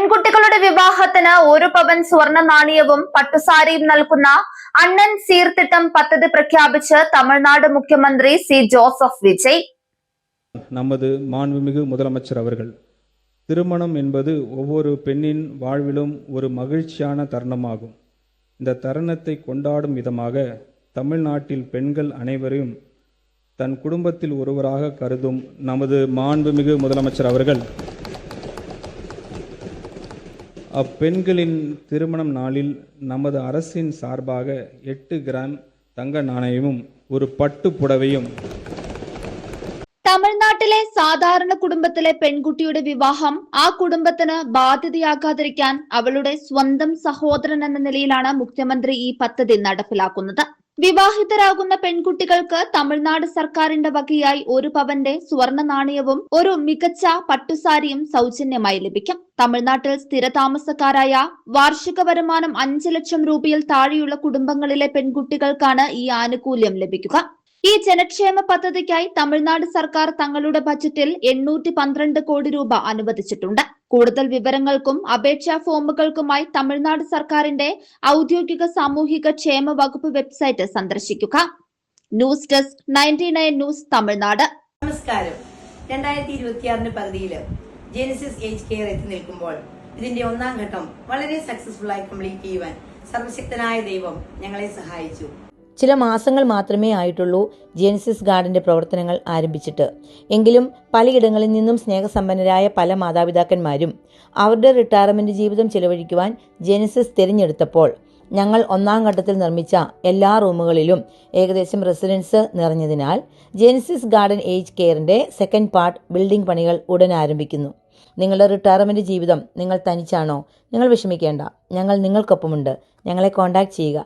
പെൺകുട്ടികളുടെ വിവാഹത്തിന് 1 പവൻ സ്വർണ്ണ നാണയവും പട്ടുസാരിയും നൽകുന്ന അണ്ണൻ സീർത്തിട്ടം പദ്ധതി പ്രഖ്യാപിച്ച് തമിഴ്നാട് മുഖ്യമന്ത്രി സി ஜோசப் விஜய். நமது மாண்புமிகு முதலமைச்சர் அவர்கள், திருமணம் என்பது ஒவ்வொரு பெண்ணின் வாழ்விலும் ஒரு மகிழ்ச்சியான தருணமாகும். இந்த தருணத்தை கொண்டாடும் விதமாக தமிழ்நாட்டில் பெண்கள் அனைவரையும் தன் குடும்பத்தில் ஒருவராக கருதும் நமது மாண்புமிகு முதலமைச்சர் அவர்கள் அப்பெண்களின் திருமணம் நாளில் நமது அரசின் சார்பாக 8 கிராம் தங்க நாணயமும் ഒരു പട്ടു പുടവയും. തമിഴ്നാട്ടിലെ സാധാരണ കുടുംബത്തിലെ പെൺകുട്ടിയുടെ വിവാഹം ആ കുടുംബത്തിന് ബാധ്യതയാകാതിരിക്കാൻ അവളുടെ സ്വന്തം സഹോദരൻ എന്ന നിലയിലാണ് മുഖ്യമന്ത്രി ഈ പദ്ധതി നടപ്പിലാക്കുന്നത്. വിവാഹിതരാകുന്ന പെൺകുട്ടികൾക്ക് തമിഴ്നാട് സർക്കാരിന്റെ വകയായി 1 പവന്റെ സ്വർണ്ണ നാണയവും ഒരു മികച്ച പട്ടുസാരിയും സൗജന്യമായി ലഭിക്കും. തമിഴ്നാട്ടിൽ സ്ഥിരതാമസക്കാരായ വാർഷിക വരുമാനം 5 ലക്ഷം രൂപയിൽ താഴെയുള്ള കുടുംബങ്ങളിലെ പെൺകുട്ടികൾക്കാണ് ഈ ആനുകൂല്യം ലഭിക്കുക. ഈ ജനക്ഷേമ പദ്ധതിക്കായി തമിഴ്നാട് സർക്കാർ തങ്ങളുടെ ബജറ്റിൽ 812 കോടി രൂപ അനുവദിച്ചിട്ടുണ്ട്. കൂടുതൽ വിവരങ്ങൾക്കും അപേക്ഷാ ഫോമുകൾക്കുമായി തമിഴ്നാട് സർക്കാരിന്റെ ഔദ്യോഗിക സാമൂഹിക ക്ഷേമ വകുപ്പ് വെബ്സൈറ്റ് സന്ദർശിക്കുക. News desk 99 news Tamil Nadu. നമസ്കാരം. 2026 പകുതിയിൽ ജെനസിസ് ഏജ് കെയർ എത്തി നിൽക്കുമ്പോൾ ഇതിന്റെ 1ാം ഘട്ടം വളരെ സക്സസ്ഫുൾ ആയി കംപ്ലീറ്റ് ചെയ്യുവാൻ സർവശക്തനായ ദൈവം ഞങ്ങളെ സഹായിച്ചു. ചില മാസങ്ങൾ മാത്രമേ ആയിട്ടുള്ളൂ ജെനസിസ് ഗാർഡിന്റെ പ്രവർത്തനങ്ങൾ ആരംഭിച്ചിട്ട്. എങ്കിലും പലയിടങ്ങളിൽ നിന്നും സ്നേഹസമ്പന്നരായ പല മാതാപിതാക്കന്മാരും അവരുടെ റിട്ടയർമെന്റ് ജീവിതം ചെലവഴിക്കുവാൻ ജെനസിസ് തിരഞ്ഞെടുത്തപ്പോൾ ഞങ്ങൾ 1ാം ഘട്ടത്തിൽ നിർമ്മിച്ച എല്ലാ റൂമുകളിലും ഏകദേശം റെസിഡൻസ് നിറഞ്ഞതിനാൽ ജെനസിസ് ഗാർഡൻ ഏജ് കെയറിന്റെ 2nd പാർട്ട് ബിൽഡിംഗ് പണികൾ ഉടൻ ആരംഭിക്കുന്നു. നിങ്ങളുടെ റിട്ടയർമെന്റ് ജീവിതം നിങ്ങൾ തനിച്ചാണോ? നിങ്ങൾ വിഷമിക്കേണ്ട, ഞങ്ങൾ നിങ്ങൾക്കൊപ്പമുണ്ട്. ഞങ്ങളെ കോൺടാക്ട് ചെയ്യുക.